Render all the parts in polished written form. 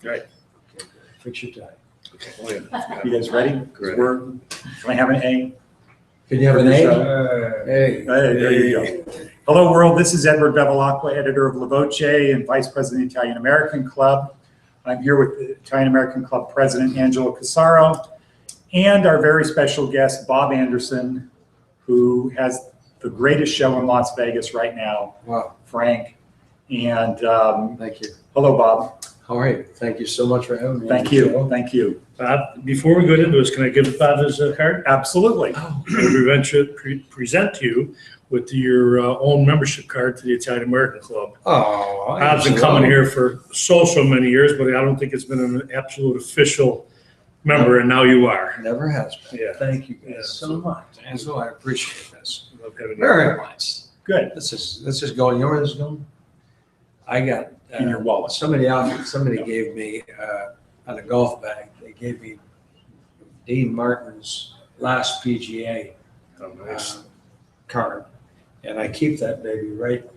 Right. Okay, fix your tie. Oh, yeah. You guys ready? Great. Can I have an A? Can you have an A? Hey. Hey, there you go. Hello, world. This is Edward Bevilacqua, editor of La Voce and vice president of the Italian American Club. I'm here with the Italian American Club president, Angelo Casaro, and our very special guest, Bob Anderson, who has the greatest show in Las Vegas right now. Wow. Frank. And Thank you. hello, Bob. How are you? Thank you so much for having me. Thank you. Thank you. Bob, before we go into this, can I give Bob his card? Absolutely. We present to you with your own membership card to the Italian American Club. Oh, Bob's been coming here for so many years, but I don't think it's been an absolute official member, and now you are. Never has been. Yeah. Thank you guys Yeah, so much. Angelo, I appreciate this. Love having you. Very much. Good. This is going. You know where this is going? I got In your wallet. Somebody gave me on a golf bag. They gave me Dean Martin's last PGA Oh, nice. card, and I keep that baby right.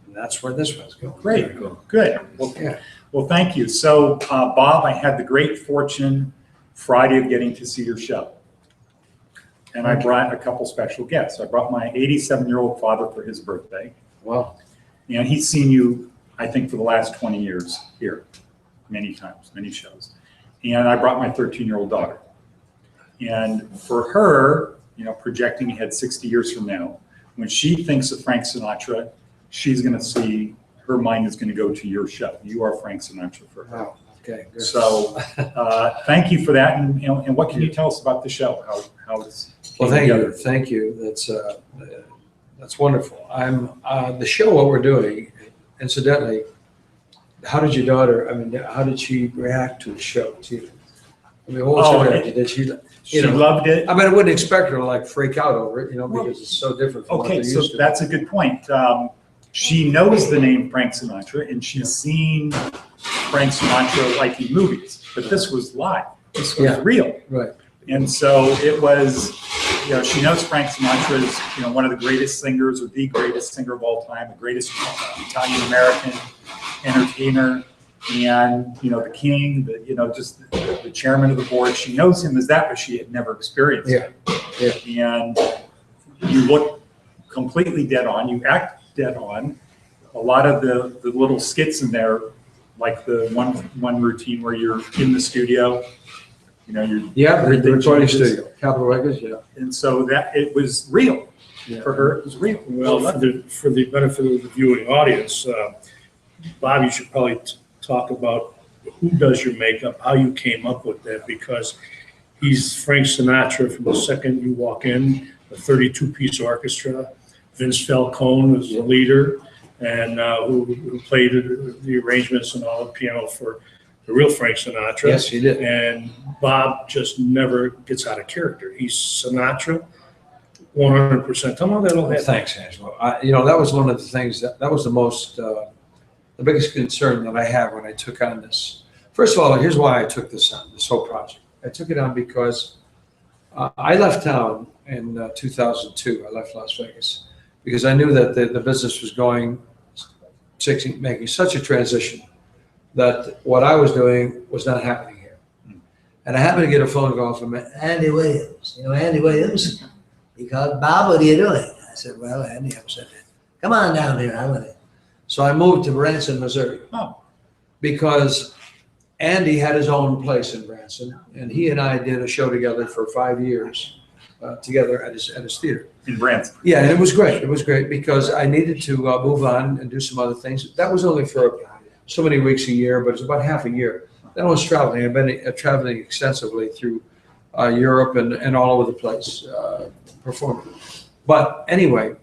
And that's where this one's going. Great. Very cool. Good. Well, Yeah. well, thank you. So, Bob, I had the great fortune Friday of getting to see your show. And I brought a couple special guests. I brought my 87-year-old father for his birthday. Well, And he's seen you, I think, for the last 20 years here, many times, many shows. And I brought my 13-year-old daughter. And for her, you know, projecting ahead 60 years from now, when she thinks of Frank Sinatra, she's going to see, her mind is going to go to your show. You are Frank Sinatra for her. wow. Okay. Good. So thank you for that. And what can you tell us about the show? How it's Well, came thank you. together? Thank you. That's wonderful. I'm the show. What we're doing, incidentally. How did your daughter? I mean, how did she react to the show? Too? I mean, what was her reaction? Did she? She loved it. I mean, I wouldn't expect her to like freak out over it, you know, because it's so different from what Okay, they're so used to. that's a good point. She knows the name Frank Sinatra, and she's seen Frank Sinatra like in movies, but this was live. This was Yeah. real. Right. And so it was, you know, she knows Frank Sinatra is, you know, one of the greatest singers, or the greatest singer of all time, the greatest Italian-American entertainer, and, you know, the king, you know, just the chairman of the board. She knows him as that, but she had never experienced it. And you look completely dead on, you act dead on. A lot of the little skits in there, like the one routine where you're in the studio, you know, The everything recording changes. studio, Capitol Records, yeah. And so that it was real. Yeah. For her, it was real. Well, for the benefit of the viewing audience, Bob, you should probably talk about who does your makeup, how you came up with that, because he's Frank Sinatra from the second you walk in, a 32-piece orchestra. Vince Falcon is the leader, and who played the arrangements and all the piano for the real Frank Sinatra. Yes, he did. And Bob just never gets out of character. He's Sinatra, 100%. Tell me how that all Well, happened. thanks, Angelo. You know, that was one of the things that was the most, the biggest concern that I had when I took on this. First of all, here's why I took this on, this whole project. I took it on because I left town in 2002. I left Las Vegas because I knew that the business was making such a transition that what I was doing was not happening here. And I happened to get a phone call from Andy Williams. You know Andy Williams? He called, Bob, what are you doing? I said, well, Andy, I'm saying, come on down here. I want to. So I moved to Branson, Missouri. Oh. Because Andy had his own place in Branson, and he and I did a show together for 5 years, together at his theater. In Branson. Yeah, and it was great. It was great because I needed to move on and do some other things. That was only for so many weeks a year, but it was about half a year. Then I was traveling. I've been traveling extensively through Europe and all over the place performing. But anyway.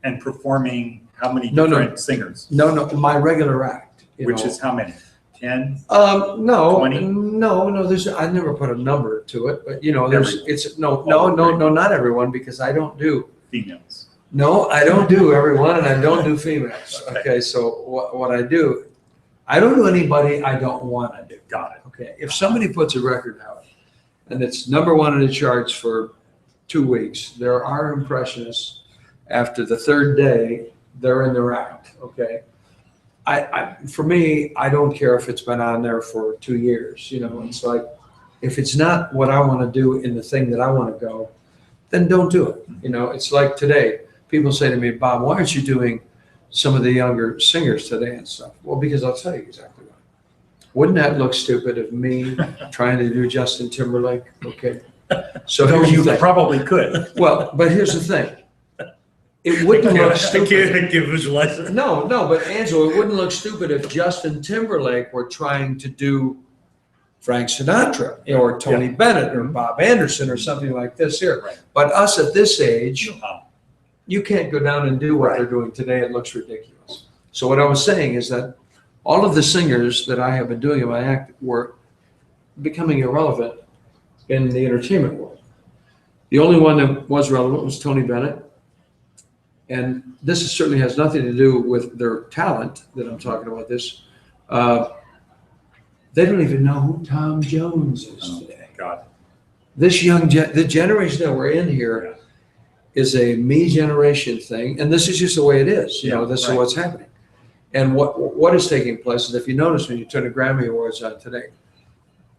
And performing how many No, different singers? No, my regular act. Which is how many? 10? No, 20? no. I never put a number to it, but you know, Everyone. it's no, not everyone, because I don't do. Females. No, I don't do everyone, and I don't do females. Okay, so what I do, I don't do anybody I don't want to do. Got it. Okay, if somebody puts a record out and it's #1 in the charts for 2 weeks, there are impressionists. After the third day, they're in their act. Okay, For me, I don't care if it's been on there for 2 years. You know, it's like, if it's not what I want to do in the thing that I want to go, then don't do it. You know, it's like today, people say to me, Bob, why aren't you doing some of the younger singers today and stuff? Well, because I'll tell you exactly why. Wouldn't that look stupid of me trying to do Justin Timberlake? Okay. So No, here's the you thing. probably could. Well, but here's the thing. It wouldn't look stupid. I can't give visualize. No, but Angela, it wouldn't look stupid if Justin Timberlake were trying to do Frank Sinatra or Tony Bennett or Bob Anderson or something like this here. Right. But us at this age, Uh-huh. you can't go down and do what Right. they're doing today. It looks ridiculous. So what I was saying is that all of the singers that I have been doing in my act were becoming irrelevant in the entertainment world. The only one that was relevant was Tony Bennett. And this certainly has nothing to do with their talent that I'm talking about this. They don't even know who Tom Jones is today. God. This the generation that we're in here is a me generation thing. And this is just the way it is. You know, this is what's happening. And what is taking place is, if you notice when you turn the Grammy Awards on today,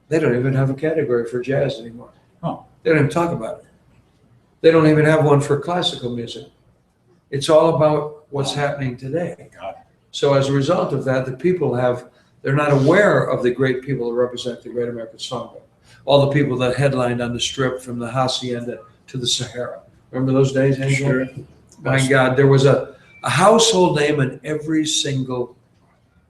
they don't even have a category for jazz anymore. Oh. They don't even talk about it. They don't even have one for classical music. It's all about what's happening today. God. So as a result of that, the people they're not aware of the great people that represent the Great American Songbook. All the people that headlined on the Strip from the Hacienda to the Sahara. Remember those days, Angel? Sure. My God, there was a household name in every single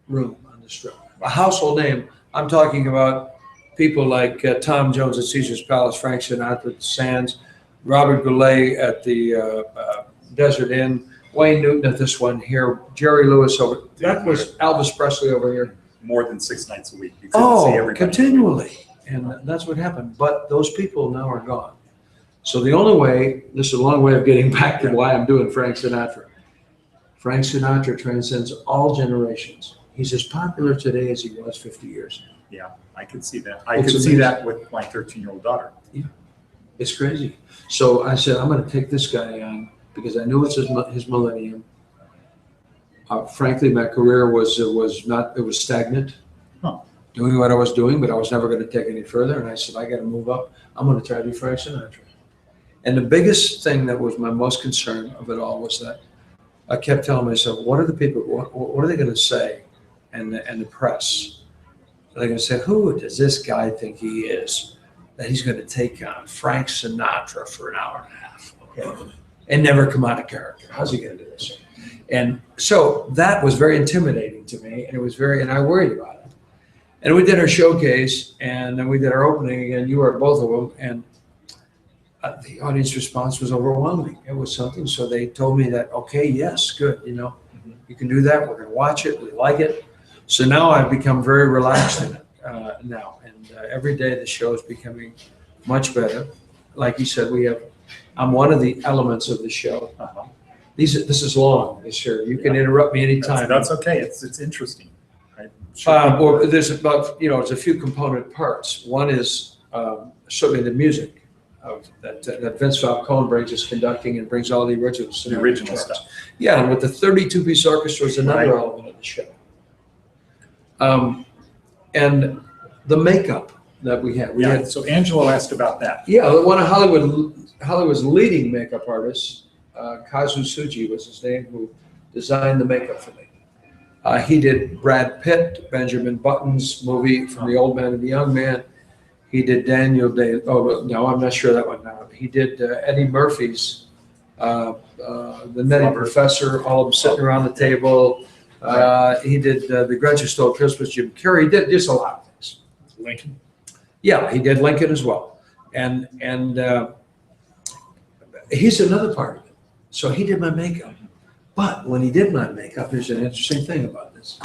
room on the Strip. A household name. I'm talking about people like Tom Jones at Caesar's Palace, Frank Sinatra at the Sands, Robert Goulet at the Desert Inn, Wayne Newton at this one here, Jerry Lewis over. That was Elvis Presley over here. More than 6 nights a week. You couldn't see everybody. Continually. And that's what happened. But those people now are gone. So the only way, this is a long way of getting back to why I'm doing Frank Sinatra. Frank Sinatra transcends all generations. He's as popular today as he was 50 years ago. Yeah, I could see that. I It's could see amazing. that with my 13-year-old daughter. It's crazy. So I said, I'm going to take this guy on because I knew it's his millennium. Frankly, my career was stagnant. Huh. Doing what I was doing, but I was never going to take any further. And I said, I got to move up. I'm going to try to do Frank Sinatra. And the biggest thing that was my most concern of it all was that I kept telling myself, what are the people, what are they going to say? And the press. They're going to say, who does this guy think he is, that he's going to take on Frank Sinatra for an hour and a half, okay, and never come out of character? How's he going to do this? And so that was very intimidating to me, and and I worried about it. And we did our showcase, and then we did our opening, and you were at both of them, and the audience response was overwhelming. It was something. So they told me that, okay, yes, good, you can do that. We're going to watch it. We like it. So now I've become very relaxed in it now. And every day the show is becoming much better. Like you said, I'm one of the elements of the show. Uh-huh. This is long this year. You can interrupt me anytime. That's okay. It's interesting. Or there's about, it's a few component parts. One is certainly the music that Vince Falcon brings as conducting and brings all the originals. The original stuff. Yeah, and with the 32-piece orchestra is another element of the show. And the makeup that we had. So Angelo asked about that. Yeah, one of Hollywood's leading makeup artists, Kazu Tsuji was his name, who designed the makeup for me. He did Brad Pitt, Benjamin Button's movie From the Old Man and the Young Man. He did Daniel Day. Oh, no, I'm not sure that one now. He did Eddie Murphy's The Nutty Professor, all of them sitting around the table. He did The Grinch Who Stole Christmas, Jim Carrey. He did just a lot of things. Lincoln. Yeah, he did Lincoln as well. And he's another part of it. So he did my makeup. But when he did my makeup, there's an interesting thing about this.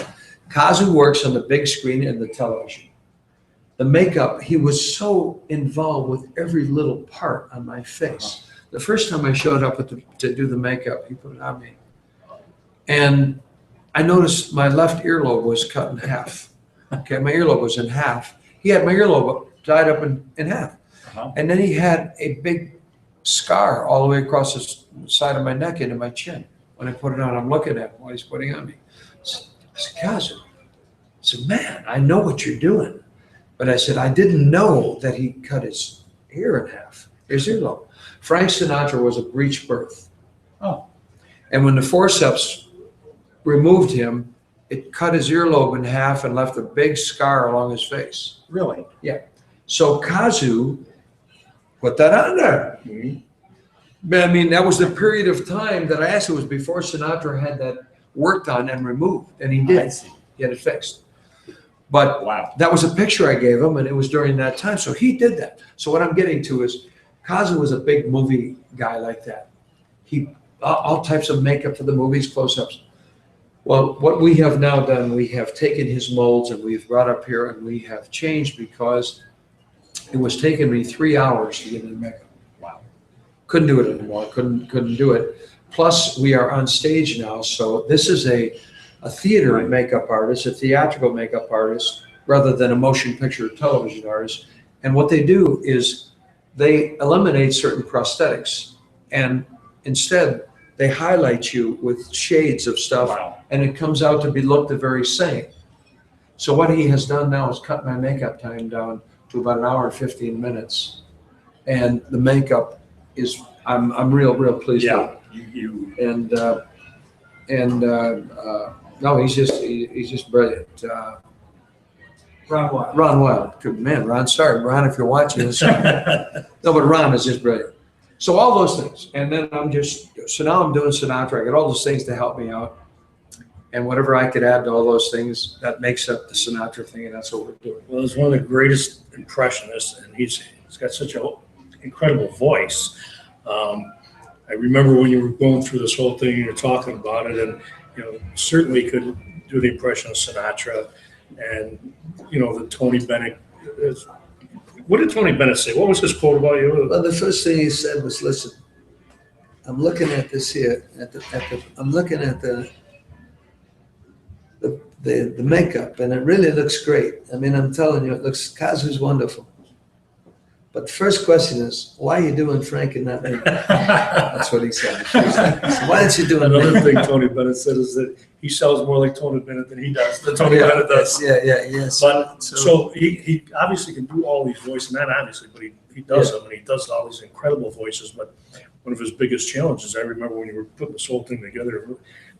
Kazu works on the big screen and the television. The makeup, he was so involved with every little part on my face. The first time I showed up to do the makeup, he put it on me. And I noticed my left earlobe was cut in half. Okay, my earlobe was in half. He had my earlobe tied up in half. And then he had a big scar all the way across the side of my neck into my chin. When I put it on, I'm looking at him while he's putting it on me. said, Kazu, I said, man, I know what you're doing. But I said, I didn't know that he cut his ear in half, his earlobe. Frank Sinatra was a breech birth. Oh. And when the forceps removed him, it cut his earlobe in half and left a big scar along his face. Really? Yeah. So Kazu put that on there. But I mean, that was the period of time that I asked. It was before Sinatra had that worked on and removed, and he did. He had it fixed. But wow, that was a picture I gave him, and it was during that time. So he did that. So what I'm getting to is, Kazu was a big movie guy like that. He all types of makeup for the movies, close-ups. Well, what we have now done, we have taken his molds and we've brought up here, and we have changed because it was taking me 3 hours to get into makeup. wow. Couldn't do it anymore. Couldn't do it. Plus, we are on stage now, so this is a theater makeup artist, a theatrical makeup artist, rather than a motion picture television artist. And what they do is they eliminate certain prosthetics, and instead they highlight you with shades of stuff, and it comes out to be look the very same. So what he has done now is cut my makeup time down to about 1 hour and 15 minutes, and the makeup is I'm real pleased with it. No, he's just brilliant. Ron Wild. Good man, Ron. Sorry, Ron, if you're watching this. No, but Ron is just brilliant. So all those things, and then so now I'm doing Sinatra. I got all those things to help me out, and whatever I could add to all those things, that makes up the Sinatra thing, and that's what we're doing. Well, he's one of the greatest impressionists, and he's got such an incredible voice. I remember when you were going through this whole thing, you were talking about it, and certainly could do the impression of Sinatra, and the Tony Bennett. What did Tony Bennett say? What was his quote about you? Well, the first thing he said was, "Listen, I'm looking at this here. I'm looking at the makeup, and it really looks great. I mean, I'm telling you, Kazu's wonderful. But the first question is, why are you doing Frank and not me?" That's what he said. So why aren't you doing Another me? thing Tony Bennett said is that he sells more like Tony Bennett than he does. Than Tony Bennett does. Yes. But so he obviously can do all these voices, not obviously, but he does them, and he does all these incredible voices. But one of his biggest challenges, I remember when you were putting this whole thing together,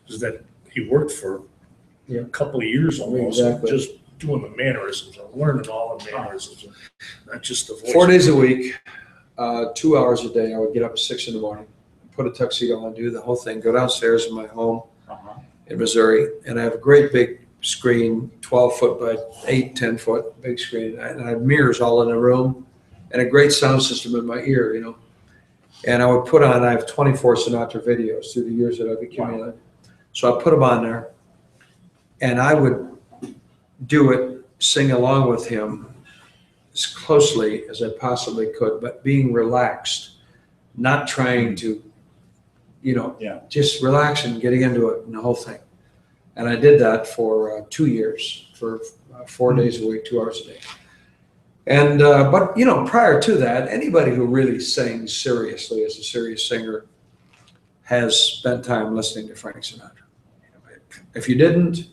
is that he worked for a couple of years almost, just doing the mannerisms and learning all the mannerisms, not just the voice. 4 days a week, 2 hours a day. I would get up at 6 in the morning, put a tuxedo on, do the whole thing, go downstairs in my home in Missouri, and I have a great big screen, 12 foot by 8, 10 foot big screen, and I have mirrors all in the room, and a great sound system in my ear, And I would put on, I have 24 Sinatra videos through the years that I've accumulated. So I put them on there, and I would do it, sing along with him as closely as I possibly could, but being relaxed, not trying to, just relax and getting into it and the whole thing. And I did that for 2 years, for 4 days a week, 2 hours a day. And, but prior to that, anybody who really sings seriously as a serious singer has spent time listening to Frank Sinatra. If you didn't,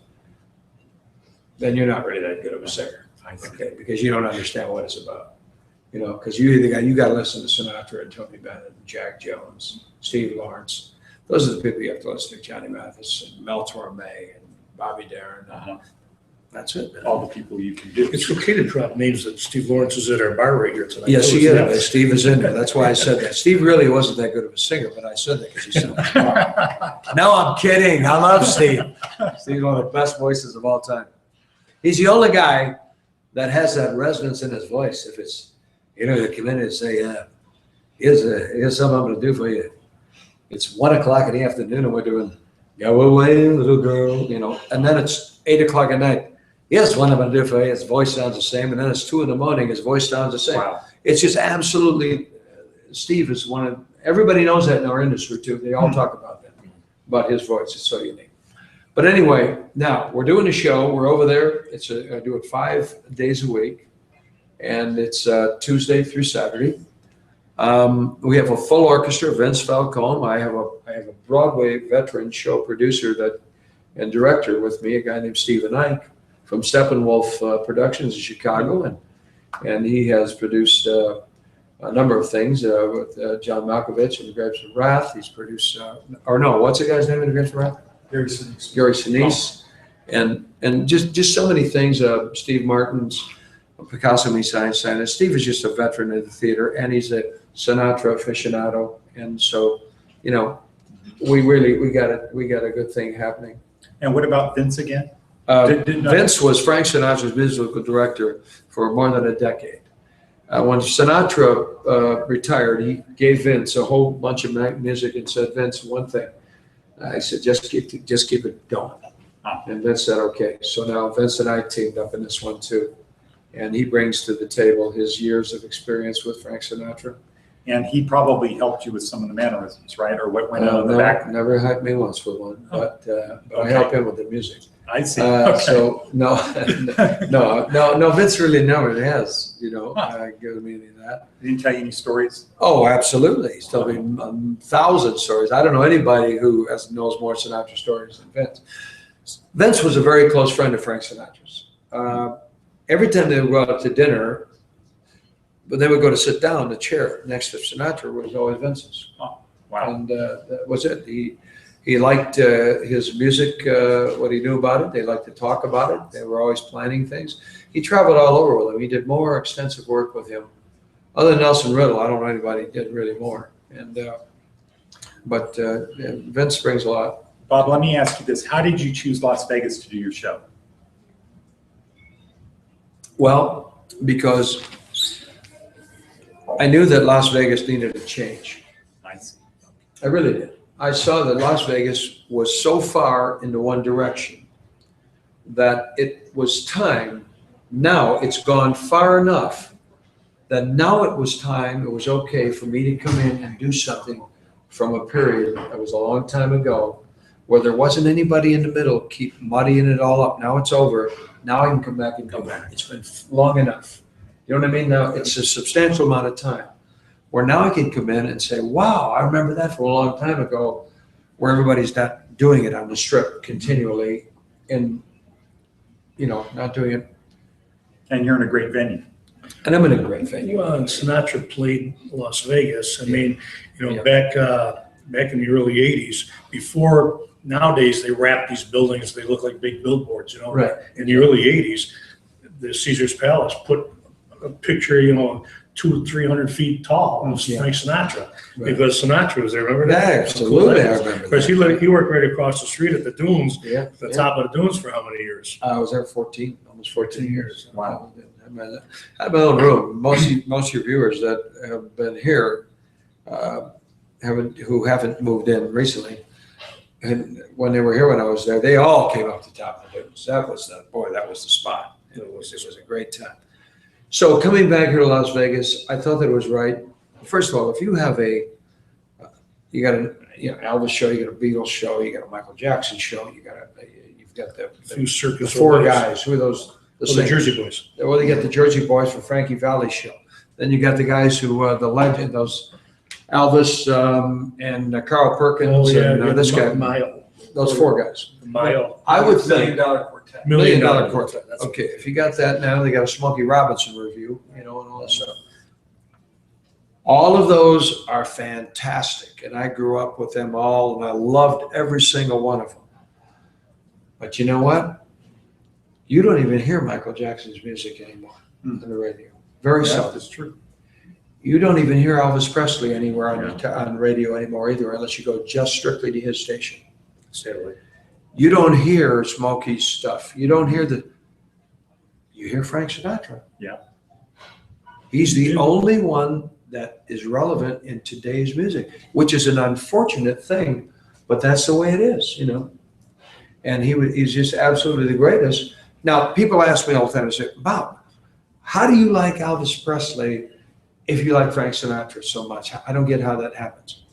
then you're not really that good of a singer, okay? Because you don't understand what it's about, because you got to listen to Sinatra and Tony Bennett and Jack Jones, Steve Lawrence. Those are the people you have to listen to, Johnny Mathis and Mel Torme and Bobby Darin. That's it, man. All the people you can do. It's okay to drop names that Steve Lawrence is at our bar right here tonight. Yes, he is. Steve is in there. That's why I said that. Steve really wasn't that good of a singer, but I said that because he said that. No, I'm kidding. I love Steve. Steve's one of the best voices of all time. He's the only guy that has that resonance in his voice. If it's, you come in and say, here's something I'm going to do for you. It's 1 o'clock in the afternoon and we're doing, go away, little girl, and then it's 8 o'clock at night. Here's what I'm going to do for you. His voice sounds the same. And then it's 2 in the morning. His voice sounds the same. Wow. It's just absolutely, Steve is everybody knows that in our industry too. They all talk about that, about his voice. It's so unique. But anyway, now we're doing a show. We're over there. I do it 5 days a week, and it's Tuesday through Saturday. We have a full orchestra. Vince Falcon. I have a Broadway veteran show producer that and director with me, a guy named Stephen Ike from Steppenwolf Productions in Chicago, and he has produced a number of things with John Malkovich and the Grapes of Wrath. He's produced, what's the guy's name in the Grapes of Wrath? Gary Sinise. Gary Sinise, and just so many things. Steve Martin's Picasso meets Einstein. And Steve is just a veteran of the theater, and he's a Sinatra aficionado, and so we got a good thing happening. And what about Vince again? Vince was Frank Sinatra's musical director for more than a decade. When Sinatra retired, he gave Vince a whole bunch of music and said, "Vince, one thing." I said, just keep it going. And Vince said, okay. So now Vince and I teamed up in this one too. And he brings to the table his years of experience with Frank Sinatra. And he probably helped you with some of the mannerisms, right? Or what went on in the back? Never hyped me once with one, but Okay. I help him with the music. I see. Okay. So no, Vince really never has, given me any of that. He didn't tell you any stories? Oh, absolutely. He's told me 1,000 stories. I don't know anybody who knows more Sinatra stories than Vince. Vince was a very close friend of Frank Sinatra's. Every time they would go out to dinner, but they would go to sit down, the chair next to Sinatra was always Vince's. Oh, wow. And that was it. He liked his music, what he knew about it. They liked to talk about it. They were always planning things. He traveled all over with him. He did more extensive work with him. Other than Nelson Riddle, I don't know anybody who did really more. But Vince brings a lot. Bob, let me ask you this. How did you choose Las Vegas to do your show? Well, because I knew that Las Vegas needed a change. I see. I really did. I saw that Las Vegas was so far into one direction that it was time. Now it's gone far enough that now it was time, it was okay for me to come in and do something from a period that was a long time ago where there wasn't anybody in the middle, keep muddying it all up. Now it's over. Now I can come back and come back. It's been long enough. You know what I mean? Now it's a substantial amount of time where now I can come in and say, wow, I remember that from a long time ago, where everybody's not doing it on the strip continually and, not doing it. And you're in a great venue. And I'm in a great venue. Well, and Sinatra played Las Vegas. I mean, Yeah. back in the early 80s, before nowadays they wrap these buildings, they look like big billboards, Right. In the early 80s, the Caesar's Palace put a picture, 200-300 feet tall of Yeah. Frank Sinatra, Right. because Sinatra was there, remember that? Yeah, absolutely, I remember Of course, he worked right across the street at the Dunes, Yeah. at the top of the Dunes for how many years? I was there almost 14 years. Wow. I had my own room. Most of your viewers that have been here who haven't moved in recently, and when they were here when I was there, they all came up to the top of the Dunes. That was the spot. It was a great time. So coming back here to Las Vegas, I thought that it was right. First of all, if you have you got an Elvis show, you got a Beatles show, you got a Michael Jackson show, you've got the Few circus four owners. guys. Who are those? The singers. Jersey Boys. Well, you got the Jersey Boys for Frankie Valli show. Then you got the guys who the legend, those Elvis and Carl Perkins and this guy. Mile. Those four guys. Mile. I would $1 million think quartet. $1 Million Quartet. Quartet. That's Okay, if you got that now, they got a Smokey Robinson review, and all that stuff. All of those are fantastic, and I grew up with them all, and I loved every single one of them. But you know what? You don't even hear Michael Jackson's music anymore on the radio. Very seldom. That's true. You don't even hear Elvis Presley anywhere on radio anymore either, unless you go just strictly to his station. You don't hear Smokey's stuff. You don't hear you hear Frank Sinatra. Yeah. He's the only one that is relevant in today's music, which is an unfortunate thing, but that's the way it is, And he's just absolutely the greatest. Now, people ask me all the time, they say, Bob, how do you like Elvis Presley if you like Frank Sinatra so much? I don't get how that happens.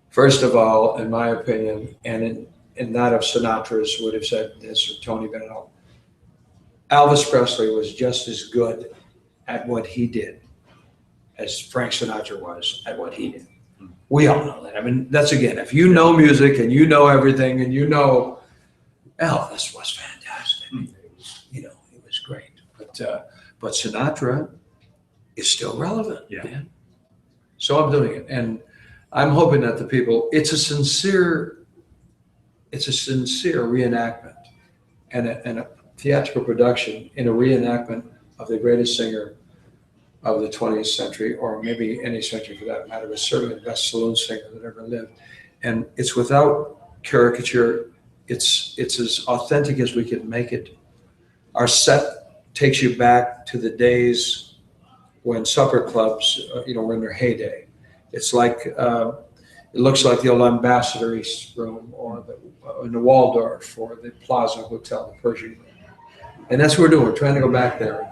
First of all, in my opinion, and in that of Sinatra's would have said this, or Tony Bennett, Elvis Presley was just as good at what he did as Frank Sinatra was at what he did. We all know that. I mean, that's again, if you know music and you know everything and you know Elvis was fantastic. It was great. But Sinatra is still relevant. Yeah. Man. So I'm doing it, and I'm hoping that the people. It's a sincere reenactment and a theatrical production in a reenactment of the greatest singer of the 20th century, or maybe any century for that matter, but certainly the best saloon singer that ever lived. And it's without caricature. It's as authentic as we can make it. Our set takes you back to the days when supper clubs, were in their heyday. It's like, it looks like the old Ambassador's room or in the Waldorf or the Plaza Hotel, the Persian room. And that's what we're doing. We're trying to go back there.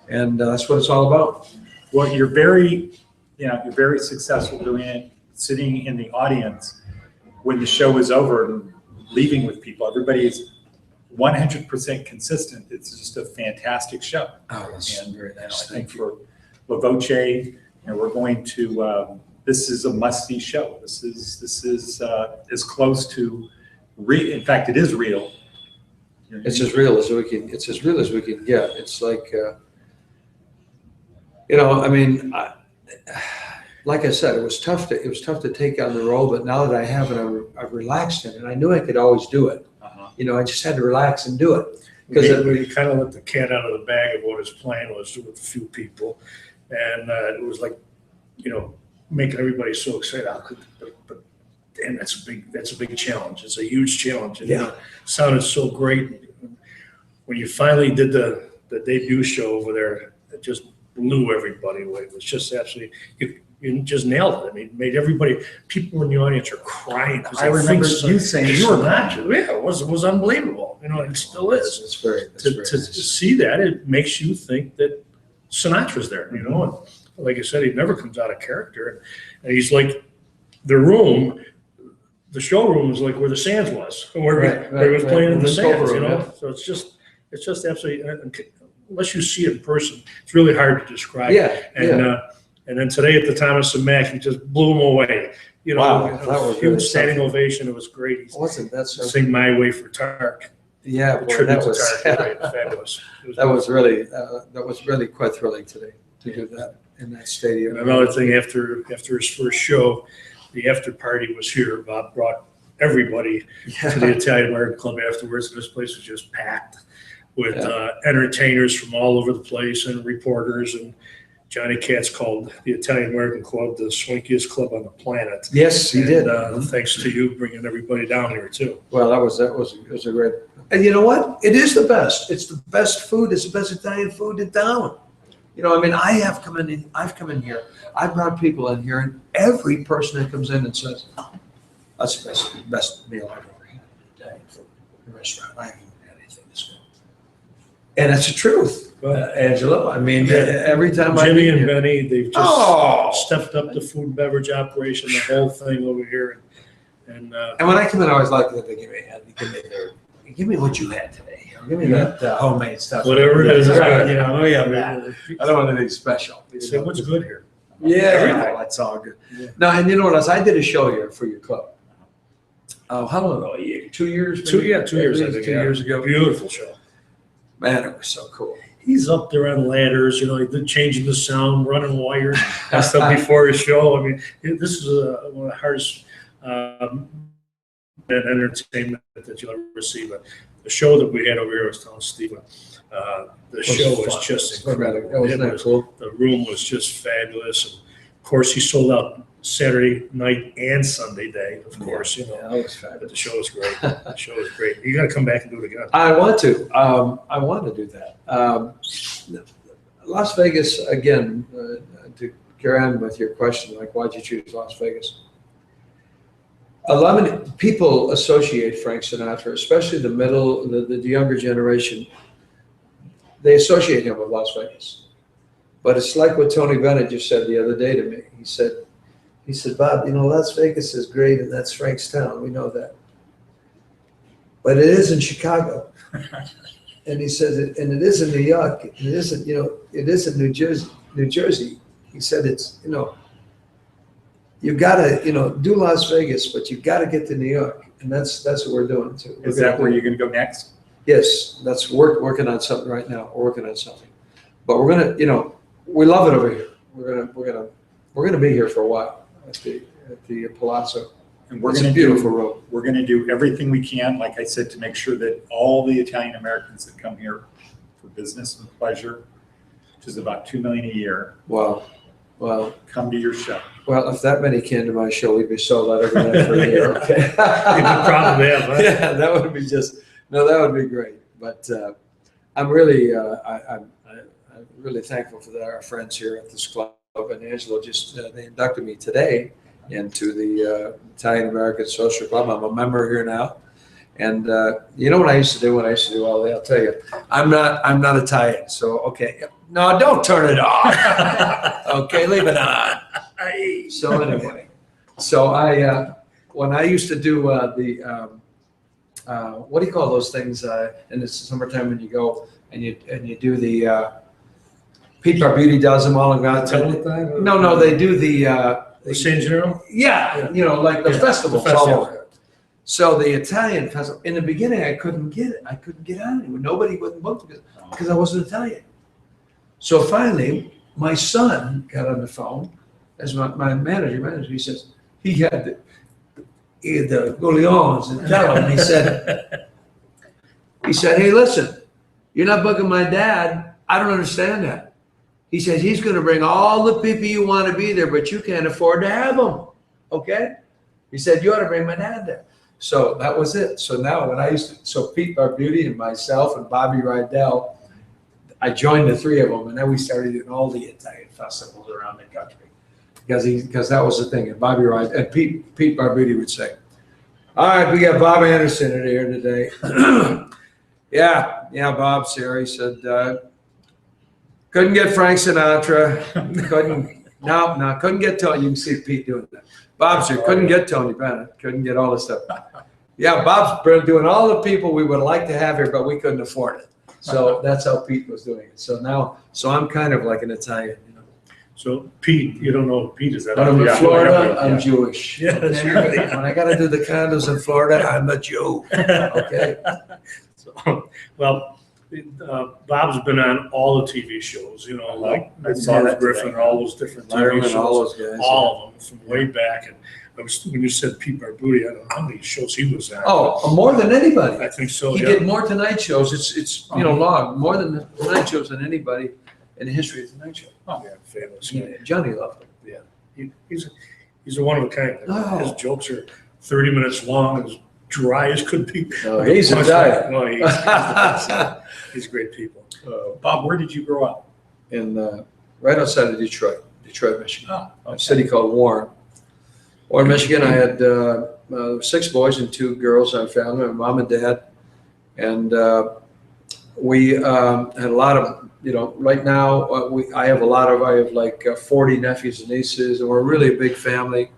And that's what it's all about. Well, you're very successful doing it, sitting in the audience when the show is over and leaving with people. Everybody is 100% consistent. It's just a fantastic show. Oh, that's very nice. I think for La Voce, we're going to. This is a must-see show. This is as close to real. In fact, it is real. It's as real as we can. It's as real as we can get. It's like, like I said, it was tough to take on the role. But now that I have it, I've relaxed in it. I knew I could always do it. I just had to relax and do it. Because we kind of let the cat out of the bag of what his plan was with a few people, and it was like, making everybody so excited. But damn, that's a big challenge. It's a huge challenge. And, Yeah. it sounded so great when you finally did the debut show over there. It just blew everybody away. It was just absolutely. You just nailed it. I mean, made people in the audience are crying. I remember you saying you were crying. Yeah, it was unbelievable. And it still is. It's very To nice. see that, it makes you think that Sinatra's there, and like I said, he never comes out of character. And he's like, the showroom is like where the Sands was, where he was playing in the Sands, So it's just absolutely, unless you see it in person, it's really hard to describe. And then today at the Thomas and Mack, he just blew them away. Wow, that was huge really standing ovation. It was great. Wasn't that so? Sing My Way for Tark. Yeah, The boy, tribute that to was Tark. Right, fabulous. that was really quite thrilling today to do that in that stadium. And another thing, after his first show, the after party was here. Bob brought everybody to the Italian American Club afterwards. This place was just packed with entertainers from all over the place and reporters. And Johnny Katz called the Italian American Club the swankiest club on the planet. Yes, he did. Thanks to you bringing everybody down here too. Well, it was a great. And you know what? It is the best. It's the best food. It's the best Italian food in town. I've come in here. I've brought people in here, and every person that comes in and says, "Oh, that's the best meal I've ever had in a day from a restaurant. I haven't had anything this good." And that's the truth, Angelo. Every time Jimmy I'm and here, Benny, they've just stepped up the food and beverage operation, the whole thing over here. And when I come in, I always like that they give me what you had today. Give me that homemade stuff. whatever it is, Right, good. I don't want anything special. They say, what's good here? Yeah, that's all good. Yeah. No, and you know what else? I did a show here for your club. Oh, how long ago? 2 years? 2 years. 2 years, I think. 2 years ago. Beautiful show. Man, it was so cool. He's up there on ladders, he did changing the sound, running wires, and stuff before his show. This is one of the hardest entertainment that you'll ever see. But the show that we had over here, I was telling Stephen, the show was just incredible. Wasn't that cool? The room was just fabulous. And of course, he sold out Saturday night and Sunday day, of course, Yeah, that was But fabulous. the show was great. The show was great. You got to come back and do it again. I want to. I want to do that. Las Vegas, again, to carry on with your question, like why'd you choose Las Vegas? A lot of people associate Frank Sinatra, especially the younger generation. They associate him with Las Vegas. But it's like what Tony Bennett just said the other day to me. He said, Bob, Las Vegas is great and that's Frank's town. We know that. But it is in Chicago. And he says, and it is in New York. It isn't, it is in New Jersey. He said it's, you gotta, do Las Vegas, but you gotta get to New York. And that's what we're doing too. Is that where you're going to go next? Yes, that's working on something right now. We're working on something. But we're gonna, we love it over here. We're gonna be here for a while at the Palazzo. And we're It's going a to beautiful room. We're going to do everything we can, like I said, to make sure that all the Italian Americans that come here for business and pleasure, which is about 2 million a year, Well, come to your show. well, if that many came to my show, we'd be sold out every night for a year. Okay. Probably have, huh? Yeah, that would be that would be great. But I'm really, I'm really thankful for our friends here at this club. And Angelo they inducted me today into the Italian American Social Club. I'm a member here now. And you know what I used to do when I used to do all that? I'll tell you, I'm not Italian. So, okay. No, don't turn it off. Okay, leave it on. So anyway, when I used to do what do you call those things in the summertime when you go and you do the Pete Barbuti does them all in God. No, they do the San Gennaro? yeah, like the festivals the festival. all over. So the Italian festival, in the beginning, I couldn't get it. I couldn't get on it. Nobody wouldn't book me because I wasn't Italian. So finally, my son got on the phone as my manager. He says he had the Golions and tell him. He said, hey, listen, you're not booking my dad. I don't understand that. He says he's going to bring all the people you want to be there, but you can't afford to have them. Okay? He said you ought to bring my dad there. So that was it. So now so Pete Barbuti and myself and Bobby Rydell, I joined the three of them, and then we started doing all the Italian festivals around the country because that was the thing. And Bobby Rydell and Pete Barbuti would say, "All right, we got Bob Anderson in here today." yeah, Bob's here. He said, couldn't get Frank Sinatra, couldn't get Tony. You can see Pete doing that. Bob's here, couldn't get Tony Bennett, couldn't get all this stuff. Yeah, Bob's doing all the people we would like to have here, but we couldn't afford it. So that's how Pete was doing it. So I'm kind of like an Italian, So Pete, you don't know who Pete is that? But I'm in Yeah. Florida, I'm Jewish. Yeah, that's Okay? right. When I got to do the condos in Florida, I'm a Jew. Okay. So, well, Bob's been on all the TV shows, like I saw Marv that Griffin, today. all those different Letterman, TV shows. all those guys. All of them from way back. And when you said Pete Barbuti, I don't know how many shows he was on. Oh, more than anybody. I think so, He yeah. did more Tonight shows. It's logged more than the Tonight shows than anybody in the history of the Tonight Show. Yeah, famous. Johnny loved him. He's a one of a kind. Oh. His jokes are 30 minutes long, as dry as could be. No, he's a giant. No, he's great people. Bob, where did you grow up? In right outside of Detroit, Michigan. Oh, A city called Warren. Warren, Michigan. I had 6 boys and 2 girls. I found my mom and dad, and we had a lot of. Right now I have like 40 nephews and nieces, and we're really a big family.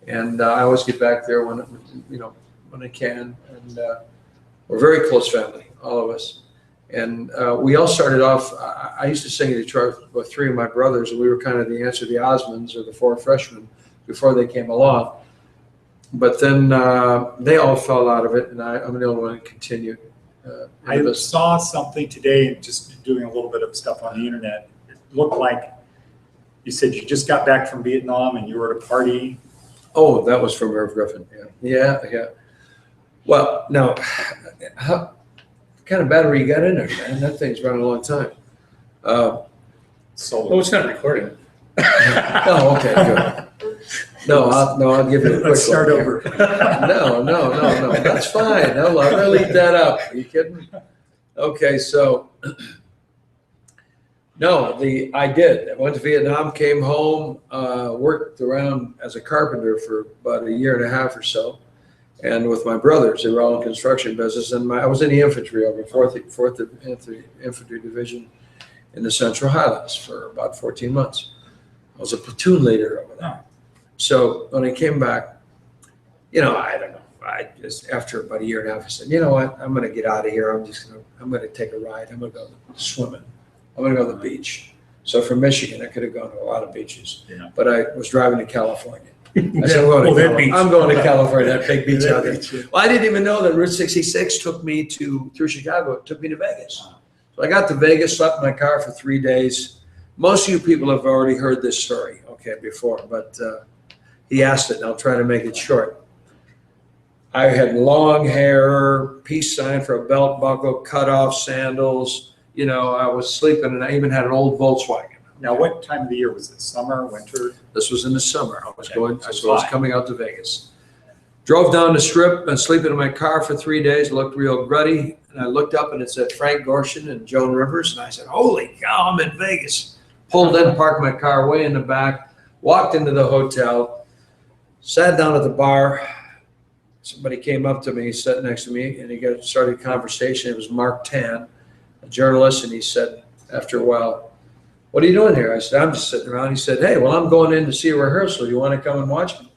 And I always get back there when I can, and we're a very close family, all of us. And we all started off. I used to sing in Detroit with 3 of my brothers, and we were kind of the answer to the Osmonds or the 4 freshmen before they came along. But then they all fell out of it, and I'm the only one who continued. I saw something today, just doing a little bit of stuff on the internet. It looked like you said you just got back from Vietnam and you were at a party. Oh, that was from Merv Griffin. Yeah. Well, now, what kind of battery you got in there, man? That thing's running a long time. Oh, it's not recording. Oh, okay, good. No, I'll give you a quick Let's start one over. here. No, that's fine. No, I'm gonna leave that up. Are you kidding? Okay, so no, I did. I went to Vietnam, came home, worked around as a carpenter for about a year and a half or so, and with my brothers, they were all in construction business, and I was in the infantry over 4th Infantry Division in the Central Highlands for about 14 months. I was a platoon leader over there. So when I came back, I don't know. I just, after about a year and a half, I said, you know what? I'm going to get out of here. I'm going to take a ride. I'm going to go swimming. I'm going to go to the beach. So from Michigan, I could have gone to a lot of beaches, but I was driving to California. I said, that beach. I'm going to California, that big beach That out there. beach, yeah. Well, I didn't even know that Route 66 took me through Chicago. It took me to Vegas. So I got to Vegas, slept in my car for 3 days. Most of you people have already heard this story, okay, before, but he asked it, and I'll try to make it short. I had long hair, peace sign for a belt buckle, cut off sandals. You know, I was sleeping, and I even had an old Volkswagen. Now, what time of the year was it? Summer, winter? This was in the summer. I was Okay, going, so so I was fine. coming out to Vegas. Drove down the strip and sleeping in my car for 3 days, looked real gruddy. And I looked up and it said Frank Gorshin and Joan Rivers. And I said, holy cow, I'm in Vegas. Pulled in, parked my car way in the back, walked into the hotel, sat down at the bar. Somebody came up to me, sat next to me, and he started a conversation. It was Mark Tan, a journalist. And he said, after a while, what are you doing here? I said, I'm just sitting around. He said, hey, well, I'm going in to see a rehearsal. You want to come and watch me?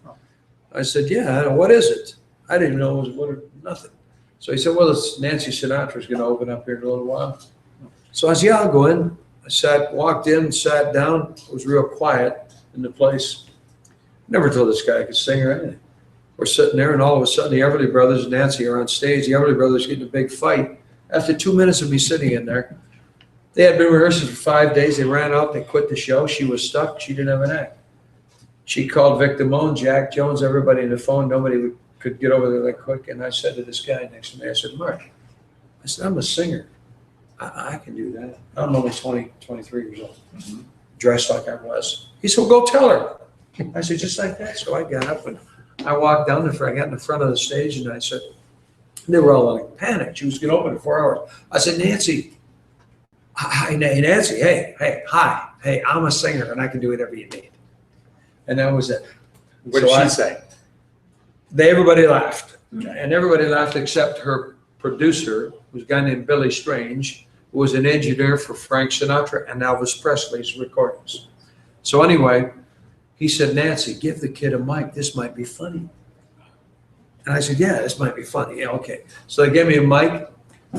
I said, yeah, what is it? I didn't know it was nothing. So he said, well, it's Nancy Sinatra's going to open up here in a little while. So I said, yeah, I'll go in. I walked in, sat down. It was real quiet in the place. Never told this guy I could sing or anything. We're sitting there, and all of a sudden, the Everly Brothers and Nancy are on stage. The Everly Brothers get in a big fight. After 2 minutes of me sitting in there, they had been rehearsing for 5 days. They ran out. They quit the show. She was stuck. She didn't have an act. She called Vic Damone, Jack Jones, everybody on the phone. Nobody could get over there that quick. And I said to this guy next to me, I said, Mark, I said, I'm a singer. I can do that. I'm only 23 years old, dressed like I was. He said, well, go tell her. I said, just like that. So I got up and I walked down there. I got in the front of the stage and I said, they were all like panicked. She was going to open in 4 hours. I said, Nancy, hi, Nancy, hey, hi. Hey, I'm a singer and I can do whatever you need. And that was it. What did she say? Everybody laughed. And everybody laughed except her producer, who's a guy named Billy Strange, who was an engineer for Frank Sinatra and Elvis Presley's recordings. So anyway, he said, Nancy, give the kid a mic. This might be funny. And I said, yeah, this might be funny. Yeah, okay. So they gave me a mic.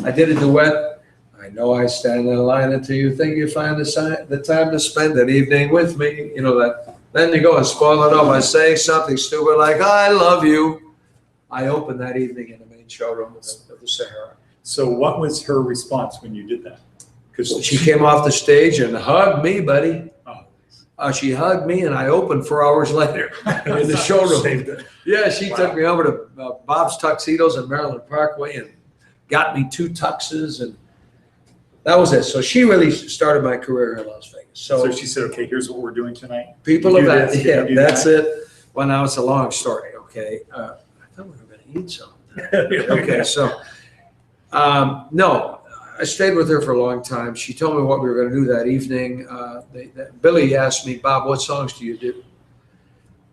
I did a duet. I know I stand in line until you think you find the time to spend an evening with me. You know that. Then they go and spoil it all by saying something stupid like, I love you. I opened that evening in the main showroom of the Sahara. So what was her response when you did that? Because She came off the stage and hugged me, buddy. She hugged me, and I opened 4 hours later in the showroom. Yeah, she took me over to Bob's Tuxedos in Maryland Parkway and got me 2 tuxes, and that was it. So she really started my career in Las Vegas. So she said, okay, here's what we're doing tonight. People You of do that, this, yeah, you do that's that. it. Well, now it's a long story, okay? I thought we were going to eat something. Okay, so, no, I stayed with her for a long time. She told me what we were going to do that evening. Billy asked me, Bob, what songs do you do?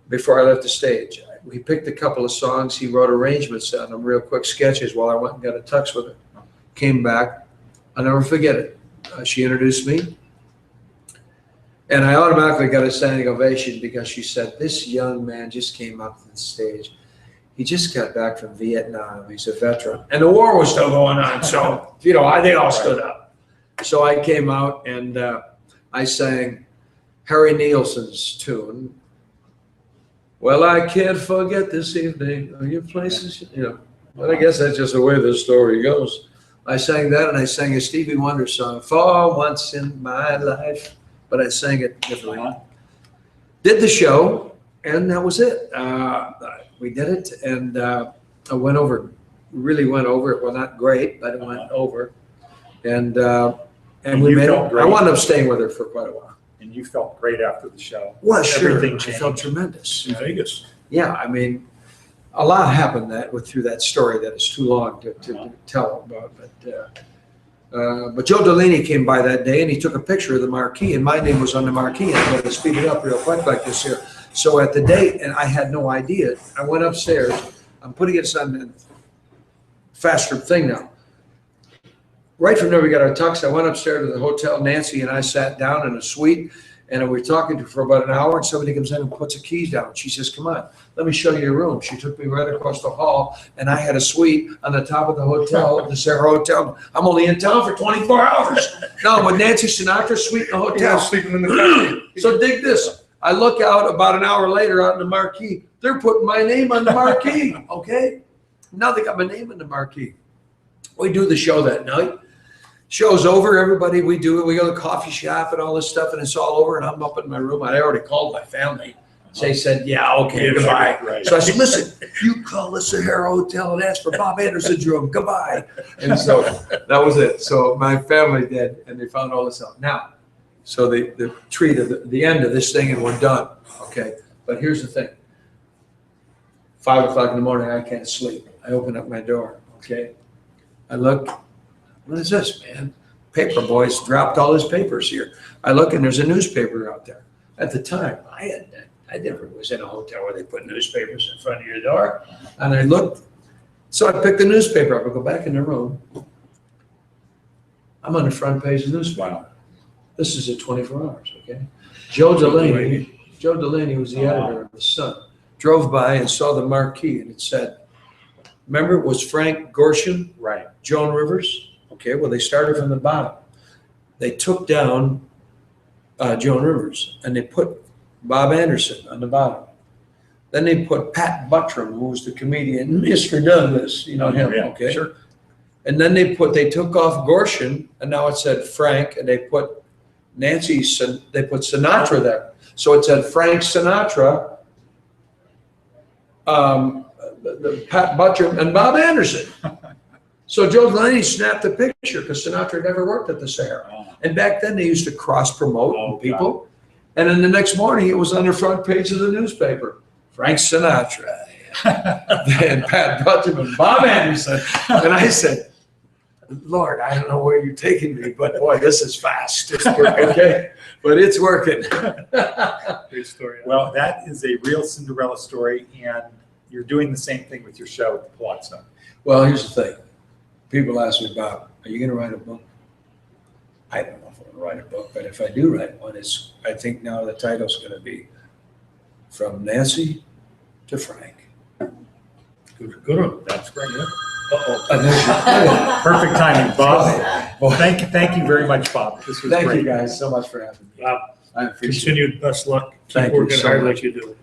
Before I left the stage. We picked a couple of songs. He wrote arrangements on them, real quick sketches while I went and got a tux with her. Came back. I'll never forget it. She introduced me. And I automatically got a standing ovation because she said, this young man just came up to the stage. He just got back from Vietnam. He's a veteran. And the war was still going on. So, they all stood up. So I came out and I sang Harry Nilsson's tune. Well, I can't forget this evening. Are your places, Well, I guess that's just the way the story goes. I sang that and I sang a Stevie Wonder song, For Once in My Life. But I sang it differently. Did the show, and that was it. We did it, and I went over, really went over it. Well, not great, but it went over. And we made it. I wound up staying with her for quite a while. And you felt great after the show. Well, sure. Everything I changed. felt tremendous. In Vegas. Yeah, I mean, a lot happened through that story that is too long to tell about. But Joe Delaney came by that day and he took a picture of the marquee, and my name was on the marquee. And I'm going to speed it up real quick like this here. So at the date, and I had no idea, I went upstairs. I'm putting it on the faster thing now. Right from there, we got our tux. I went upstairs to the hotel. Nancy and I sat down in a suite, and we were talking to her for about an hour, and somebody comes in and puts the keys down. She says, come on, let me show you your room. She took me right across the hall, and I had a suite on the top of the hotel, the Sahara Hotel. I'm only in town for 24 hours. No, with Nancy Sinatra, suite in the hotel. Sleeping in the car. So dig this. I look out about an hour later out in the marquee. They're putting my name on the marquee, okay? Now they got my name on the marquee. We do the show that night. Show's over, everybody, we do it. We go to the coffee shop and all this stuff, and it's all over, and I'm up in my room. I already called my family. They said, yeah, okay, goodbye. Right. So I said, listen, you call the Sahara Hotel and ask for Bob Anderson's room. Goodbye. And so that was it. So my family did, and they found all this out. Now, so the treat of the end of this thing, and we're done, okay? But here's the thing. 5 o'clock in the morning, I can't sleep. I open up my door, okay? I look, what is this, man? Paper boy's dropped all his papers here. I look, and there's a newspaper out there. At the time, I never was in a hotel where they put newspapers in front of your door. And I looked, so I picked the newspaper up. I go back in the room. I'm on the front page of the newspaper. Wow. This is at 24 Hours, okay? Joe Delaney was the editor of The Sun, drove by and saw the marquee, and it said, remember, it was Frank Gorshin, Right. Joan Rivers? Okay, well, they started from the bottom. They took down Joan Rivers, and they put Bob Anderson on the bottom. Then they put Pat Buttram, who was the comedian, Mr. Douglas, you know him, Yeah, okay? sure. And then they took off Gorshin, and now it said Frank, and they put they put Sinatra there. So it said Frank Sinatra, Pat Buttram, and Bob Anderson. So Joe Delaney snapped a picture because Sinatra never worked at the Sahara. Oh. And back then they used to cross-promote Oh, people. And then the next morning it was on the front page of the newspaper. Frank Sinatra and Pat Buttram and Bob Anderson. And I said, Lord, I don't know where you're taking me, but boy, this is fast. It's working, okay? But it's working. Great story. Well, that is a real Cinderella story, and you're doing the same thing with your show at the Palazzo. Well, here's the thing. People ask me, Bob, are you going to write a book? I don't know if I'm going to write a book, but if I do write one, I think now the title's going to be From Nancy to Frank. Good one. That's great. Yeah. Perfect timing, Bob. Well, thank you very much, Bob. This was Thank great. you guys so much for having me. Bob, I appreciate it. continued best luck. Keep Thank you working so hard much. like you do.